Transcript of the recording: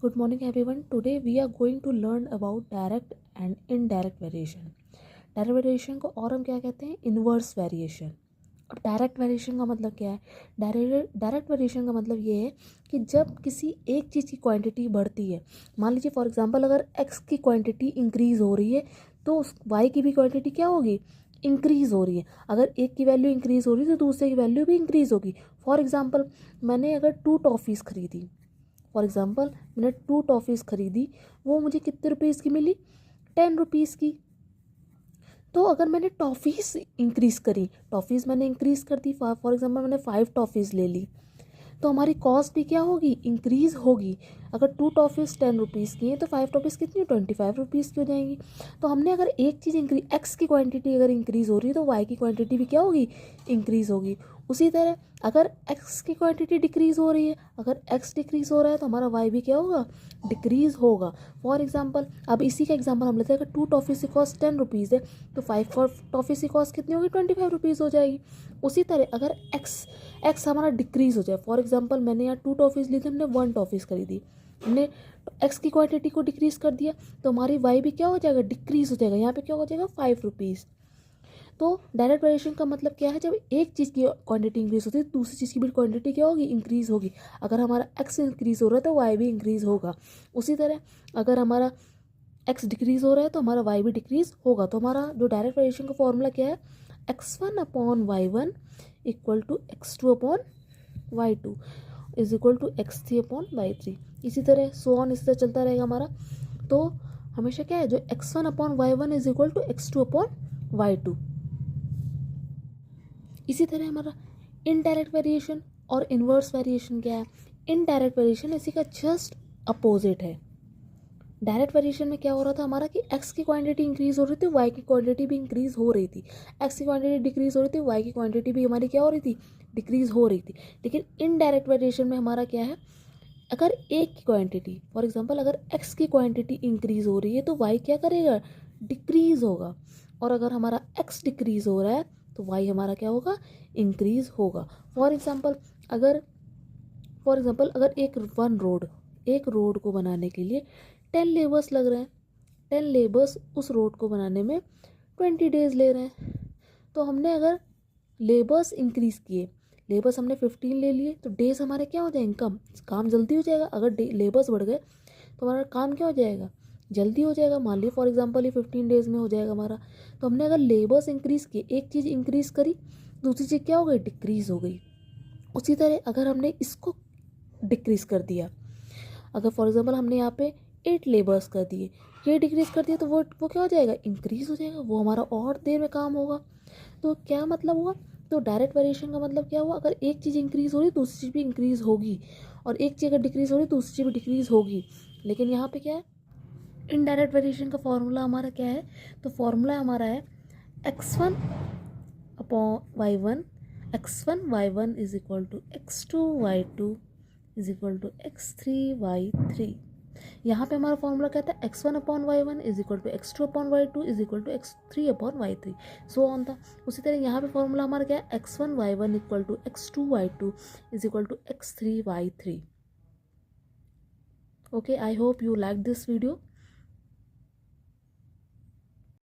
Good morning everyone. Today we are going to learn about direct and indirect variation. Direct variation को और हम क्या कहते हैं, इन्वर्स वेरिएशन. और डायरेक्ट वेरिएशन का मतलब क्या है? डायरेक्ट वेरिएशन का मतलब ये है कि जब किसी एक चीज़ की क्वांटिटी बढ़ती है, मान लीजिए फॉर एग्जांपल अगर x की क्वांटिटी इंक्रीज़ हो रही है तो उस y की भी क्वांटिटी क्या होगी, इंक्रीज़ हो रही है. अगर एक की वैल्यू इंक्रीज़ हो रही है तो दूसरे की वैल्यू भी इंक्रीज़ होगी. फॉर एग्जांपल मैंने अगर 2 टॉफ़ीज़ खरीदी, मैंने 2 टॉफ़ीज़ खरीदी, वो मुझे कितने रुपीज़ की मिली, 10 रुपीज़ की. तो अगर मैंने टॉफ़ीज़ इंक्रीज़ करी, टॉफ़ीज़ मैंने इंक्रीज़ कर दी, फॉर एग्जांपल मैंने 5 टॉफ़ीज़ ले ली, तो हमारी कॉस्ट भी क्या होगी, इंक्रीज़ होगी. अगर 2 टॉफ़ीज़ 10 रुपीज़ की हैं तो 5 टॉफ़ीज़ कितनी, 25 रुपीज़ की हो जाएंगी. तो हमने अगर एक चीज़ एक्स की क्वांटिटी अगर इंक्रीज़ हो रही है तो वाई की क्वांटिटी भी क्या होगी, इंक्रीज़ होगी. उसी तरह अगर एक्स की क्वांटिटी डिक्रीज़ हो रही है, अगर एक्स डिक्रीज़ हो रहा है तो हमारा वाई भी क्या होगा, डिक्रीज़ होगा. फॉर एग्जांपल अब इसी का एग्जांपल हम लेते हैं, अगर 2 टॉफ़ीज़ की कॉस्ट 10 रुपीज़ है तो 5 टॉफ़ीज़ की कॉस्ट कितनी होगी, 25 रुपीज़ हो जाएगी. उसी तरह अगर एक्स हमारा डिक्रीज़ हो जाए, फॉर एग्जांपल मैंने यहाँ 2 टॉफ़ीज़ ली थी, हमने 1 टॉफ़ीज़ खरीदी, हमने एक्स की क्वांटिटी को डिक्रीज़ कर दिया तो हमारी वाई भी क्या हो जाएगा, डिक्रीज़ हो जाएगा. यहाँ पे क्या हो जाएगा, 5 रुपीज़. तो डायरेक्ट वेरिएशन का मतलब क्या है, जब एक चीज़ की क्वांटिटी इंक्रीज़ होती है तो दूसरी चीज़ की भी क्वांटिटी क्या होगी, इंक्रीज़ होगी. अगर हमारा एक्स इंक्रीज़ हो रहा है तो वाई भी इंक्रीज़ होगा. उसी तरह अगर हमारा एक्स डिक्रीज़ हो रहा है तो हमारा वाई भी डिक्रीज़ होगा. तो हमारा जो डायरेक्ट वेरिएशन का फॉर्मूला क्या है, x1 upon y1 equal to x2 upon y2 is equal to x3 upon y3. इसी तरह सो ऑन, इसी तरह चलता रहेगा हमारा. तो हमेशा क्या है, जो x1 upon y1 is equal to x2 upon y2. इसी तरह हमारा इनडायरेक्ट वेरिएशन और इन्वर्स वेरिएशन क्या है. इनडायरेक्ट वेरिएशन इसी का जस्ट अपोजिट है. डायरेक्ट वेरिएशन में क्या हो रहा था हमारा कि एक्स की क्वांटिटी इंक्रीज़ हो रही थी, वाई की क्वांटिटी भी इंक्रीज़ हो रही थी. एक्स की क्वांटिटी डिक्रीज़ हो रही थी, वाई की क्वांटिटी भी हमारी क्या हो रही थी, डिक्रीज़ हो रही थी. लेकिन इनडायरेक्ट वेरिएशन में हमारा क्या है, अगर एक की क्वांटिटी फॉर एग्जांपल अगर एक्स की क्वांटिटी इंक्रीज़ हो रही है तो वाई क्या करेगा, डिक्रीज़ होगा. और अगर हमारा एक्स डिक्रीज़ हो रहा है तो वाई हमारा क्या होगा, इंक्रीज़ होगा. फॉर एग्जांपल अगर एक रोड को बनाने के लिए 10 लेबर्स लग रहे हैं, 10 लेबर्स उस रोड को बनाने में 20 डेज़ ले रहे हैं. तो हमने अगर लेबर्स इंक्रीज़ किए, लेबर्स हमने 15 ले लिए तो डेज़ हमारे क्या हो जाएंगे, कम, काम जल्दी हो जाएगा. अगर लेबर्स बढ़ गए तो हमारा काम क्या हो जाएगा, जल्दी हो जाएगा. मान लीजिए फॉर एग्जांपल ये 15 डेज़ में हो जाएगा हमारा. तो हमने अगर लेबर्स इंक्रीज़ किए, एक चीज़ इंक्रीज़ करी, दूसरी चीज़ क्या हो गई, डिक्रीज़ हो गई. उसी तरह अगर हमने इसको डिक्रीज़ कर दिया, अगर फॉर एग्जांपल हमने यहाँ पे 8 लेबर्स कर दिए, ये डिक्रीज़ कर दिया तो वो क्या हो जाएगा, इंक्रीज़ हो जाएगा, वो हमारा और देर में काम होगा. तो क्या मतलब हुआ, तो डायरेक्ट वेरिएशन का मतलब क्या हुआ, अगर एक चीज़ इंक्रीज़ हो रही दूसरी चीज़ भी इंक्रीज़ होगी, और एक चीज़ अगर डिक्रीज़ हो रही दूसरी चीज़ भी डिक्रीज़ होगी. लेकिन यहाँ पे क्या है, इनडायरेक्ट वेरिएशन का फॉर्मूला हमारा क्या है, तो फॉर्मूला हमारा है x1 upon y1, x1 y1 is equal to x2 y2 is equal to x3 y3. यहाँ पे हमारा फॉर्मूला कहता है x1 upon y1 is equal to x2 upon y2 is equal to x3 upon y3, so on था. उसी तरह यहाँ पे फॉर्मूला हमारा क्या है, x1 y1 equal to x2 y2 is equal to x3 y3. Okay, I hope you like this video.